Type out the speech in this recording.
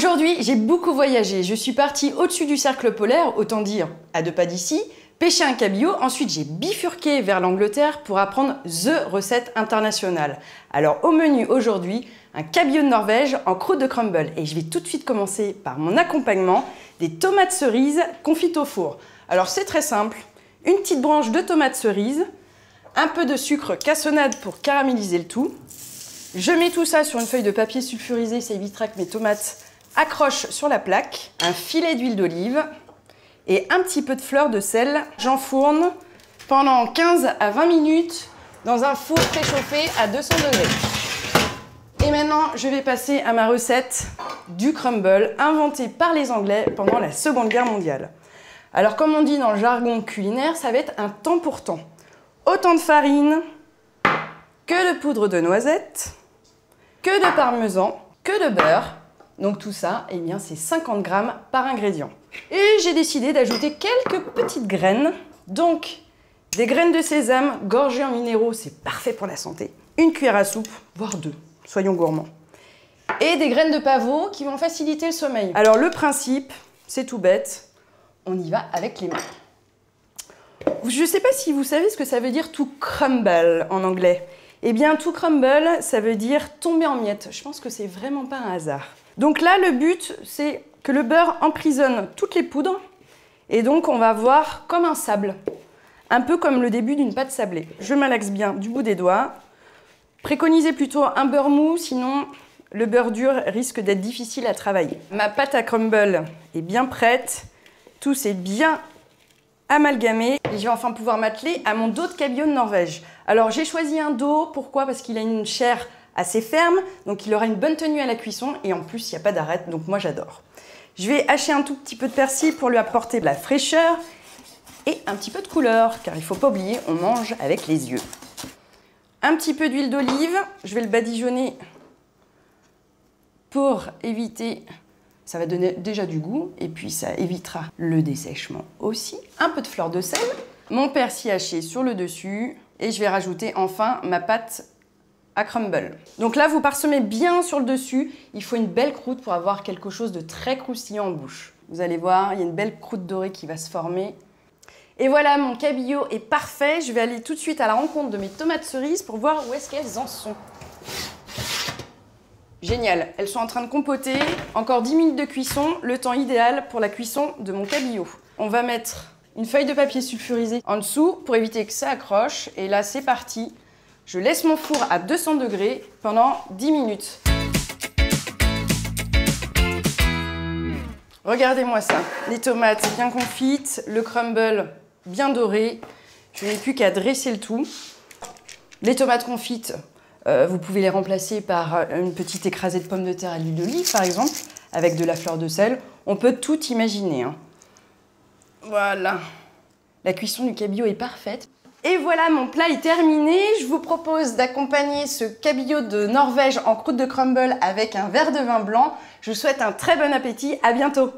Aujourd'hui, j'ai beaucoup voyagé. Je suis partie au-dessus du cercle polaire, autant dire à 2 pas d'ici, pêcher un cabillaud. Ensuite, j'ai bifurqué vers l'Angleterre pour apprendre the recette internationale. Alors, au menu aujourd'hui, un cabillaud de Norvège en croûte de crumble. Et je vais tout de suite commencer par mon accompagnement, des tomates cerises confites au four. Alors, c'est très simple. Une petite branche de tomates cerises, un peu de sucre cassonade pour caraméliser le tout. Je mets tout ça sur une feuille de papier sulfurisé, ça évitera que mes tomates accrochent sur la plaque. Un filet d'huile d'olive et un petit peu de fleur de sel. J'enfourne pendant 15 à 20 minutes dans un four préchauffé à 200 degrés. Et maintenant, je vais passer à ma recette du crumble inventée par les Anglais pendant la Seconde Guerre mondiale. Alors, comme on dit dans le jargon culinaire, ça va être un temps pour temps. Autant de farine que de poudre de noisette, que de parmesan, que de beurre. Donc tout ça, eh bien, c'est 50 grammes par ingrédient. Et j'ai décidé d'ajouter quelques petites graines. Donc, des graines de sésame gorgées en minéraux, c'est parfait pour la santé. Une cuillère à soupe, voire 2, soyons gourmands. Et des graines de pavot qui vont faciliter le sommeil. Alors le principe, c'est tout bête. On y va avec les mains. Je ne sais pas si vous savez ce que ça veut dire to crumble en anglais. Eh bien, to crumble, ça veut dire tomber en miettes. Je pense que c'est vraiment pas un hasard. Donc là, le but, c'est que le beurre emprisonne toutes les poudres. Et donc, on va voir comme un sable. Un peu comme le début d'une pâte sablée. Je malaxe bien du bout des doigts. Préconisez plutôt un beurre mou, sinon le beurre dur risque d'être difficile à travailler. Ma pâte à crumble est bien prête. Tout c'est bien amalgamé. Et je vais enfin pouvoir m'atteler à mon dos de cabillaud de Norvège. Alors j'ai choisi un dos, pourquoi? Parce qu'il a une chair assez ferme, donc il aura une bonne tenue à la cuisson et en plus il n'y a pas d'arête, donc moi j'adore. Je vais hacher un tout petit peu de persil pour lui apporter de la fraîcheur et un petit peu de couleur, car il ne faut pas oublier, on mange avec les yeux. Un petit peu d'huile d'olive, je vais le badigeonner pour éviter... Ça va donner déjà du goût et puis ça évitera le dessèchement aussi. Un peu de fleur de sel, mon persil haché sur le dessus et je vais rajouter enfin ma pâte à crumble. Donc là, vous parsemez bien sur le dessus. Il faut une belle croûte pour avoir quelque chose de très croustillant en bouche. Vous allez voir, il y a une belle croûte dorée qui va se former. Et voilà, mon cabillaud est parfait. Je vais aller tout de suite à la rencontre de mes tomates cerises pour voir où est-ce qu'elles en sont. Génial, elles sont en train de compoter, encore 10 minutes de cuisson, le temps idéal pour la cuisson de mon cabillaud. On va mettre une feuille de papier sulfurisé en dessous pour éviter que ça accroche. Et là, c'est parti. Je laisse mon four à 200 degrés pendant 10 minutes. Regardez-moi ça, les tomates bien confites, le crumble bien doré. Je n'ai plus qu'à dresser le tout. Les tomates confites, vous pouvez les remplacer par une petite écrasée de pommes de terre à l'huile d'olive, par exemple, avec de la fleur de sel. On peut tout imaginer, hein. Voilà. La cuisson du cabillaud est parfaite. Et voilà, mon plat est terminé. Je vous propose d'accompagner ce cabillaud de Norvège en croûte de crumble avec un verre de vin blanc. Je vous souhaite un très bon appétit. À bientôt.